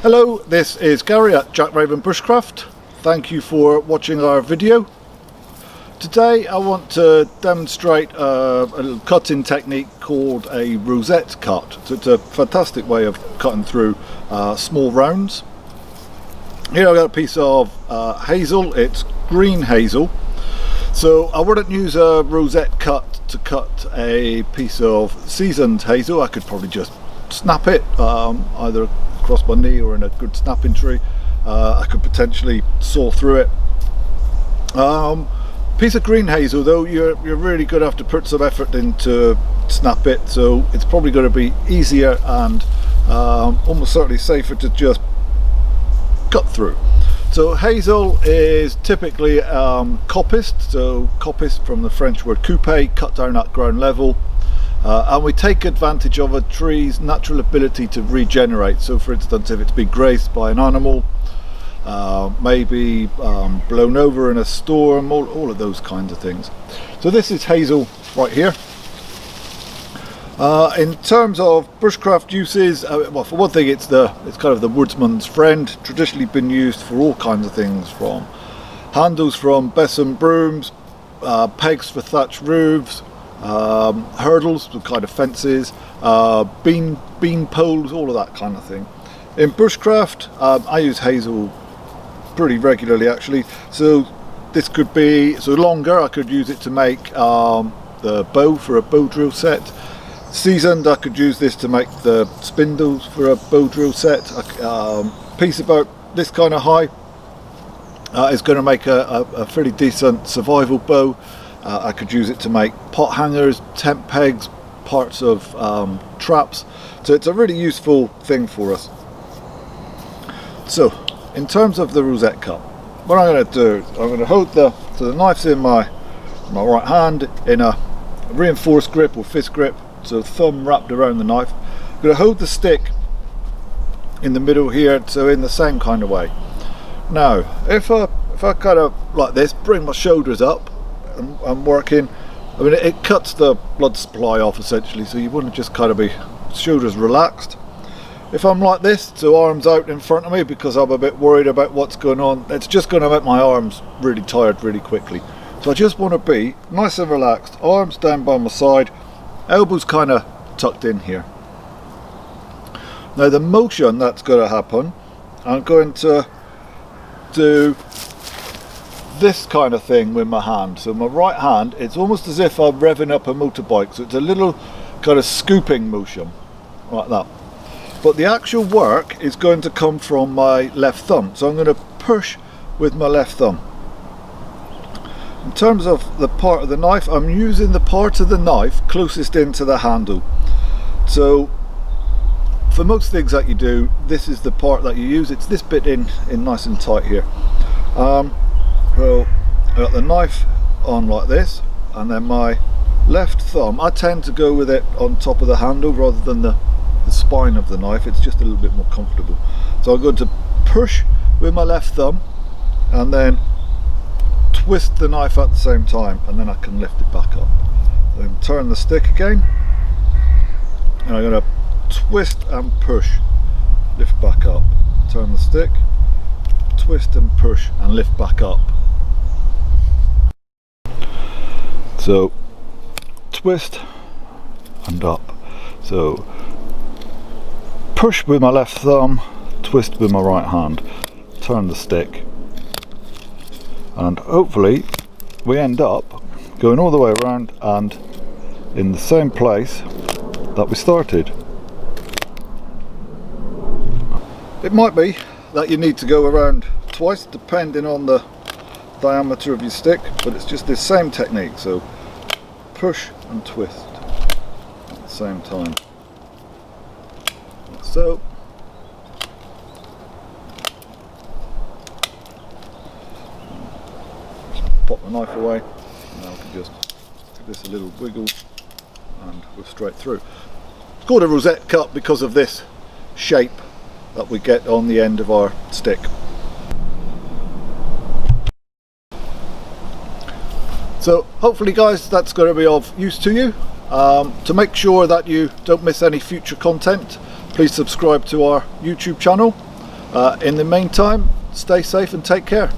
Hello, this is Gary at Jack Raven Bushcraft. Thank you for watching our video. Today I want to demonstrate a little cutting technique called a rosette cut. So it's a fantastic way of cutting through small rounds. Here I've got a piece of hazel. It's green hazel. So I wouldn't use a rosette cut to cut a piece of seasoned hazel. I could probably just snap it either across my knee or in a good snapping tree. I could potentially saw through it. Piece of green hazel though, you're really going to have to put some effort into snap it, so it's probably going to be easier and almost certainly safer to just cut through. So hazel is typically coppiced, so coppiced from the French word couper, cut down at ground level. And we take advantage of a tree's natural ability to regenerate. So for instance, if it's been grazed by an animal, maybe blown over in a storm, all of those kinds of things. So this is hazel right here. In terms of bushcraft uses, well, for one thing, it's kind of the woodsman's friend. Traditionally been used for all kinds of things, from handles from besom brooms, pegs for thatch roofs, hurdles, kind of fences, bean poles, all of that kind of thing. In bushcraft, I use hazel pretty regularly actually. So this could be longer. I could use it to make the bow for a bow drill set. Seasoned, I could use this to make the spindles for a bow drill set. Piece about this kind of high is going to make a fairly decent survival bow. I could use it to make pot hangers, tent pegs, parts of traps. So it's a really useful thing for us. So in terms of the rosette cut, what I'm going to do, I'm going to hold the knife's in my right hand in a reinforced grip or fist grip, so thumb wrapped around the knife. I'm going to hold the stick in the middle here, so in the same kind of way. Now if I kind of like this, bring my shoulders up, I'm working, I mean it cuts the blood supply off essentially, so you wouldn't just kind of be shoulders relaxed. If I'm like this, so arms out in front of me because I'm a bit worried about what's going on, it's just going to make my arms really tired really quickly. So I just want to be nice and relaxed, arms down by my side, elbows kind of tucked in here. Now the motion that's going to happen, I'm going to do this kind of thing with my hand. So my right hand, it's almost as if I'm revving up a motorbike, so it's a little kind of scooping motion like that. But the actual work is going to come from my left thumb, so I'm going to push with my left thumb. In terms of the part of the knife, I'm using the part of the knife closest into the handle. So for most things that you do, this is the part that you use. It's this bit in nice and tight here. So I got the knife on like this, and then my left thumb, I tend to go with it on top of the handle rather than the spine of the knife. It's just a little bit more comfortable. So I'm going to push with my left thumb and then twist the knife at the same time, and then I can lift it back up. Then turn the stick again, and I'm going to twist and push, lift back up, turn the stick, twist and push and lift back up. So twist and up. So push with my left thumb, twist with my right hand, turn the stick, and hopefully we end up going all the way around and in the same place that we started. It might be that you need to go around twice depending on the diameter of your stick, but it's just this same technique. So push and twist at the same time. So pop the knife away. Now I can just give this a little wiggle and we're straight through. It's called a rosette cut because of this shape that we get on the end of our stick. So hopefully guys, that's going to be of use to you. To make sure that you don't miss any future content, please subscribe to our YouTube channel. In the meantime, stay safe and take care.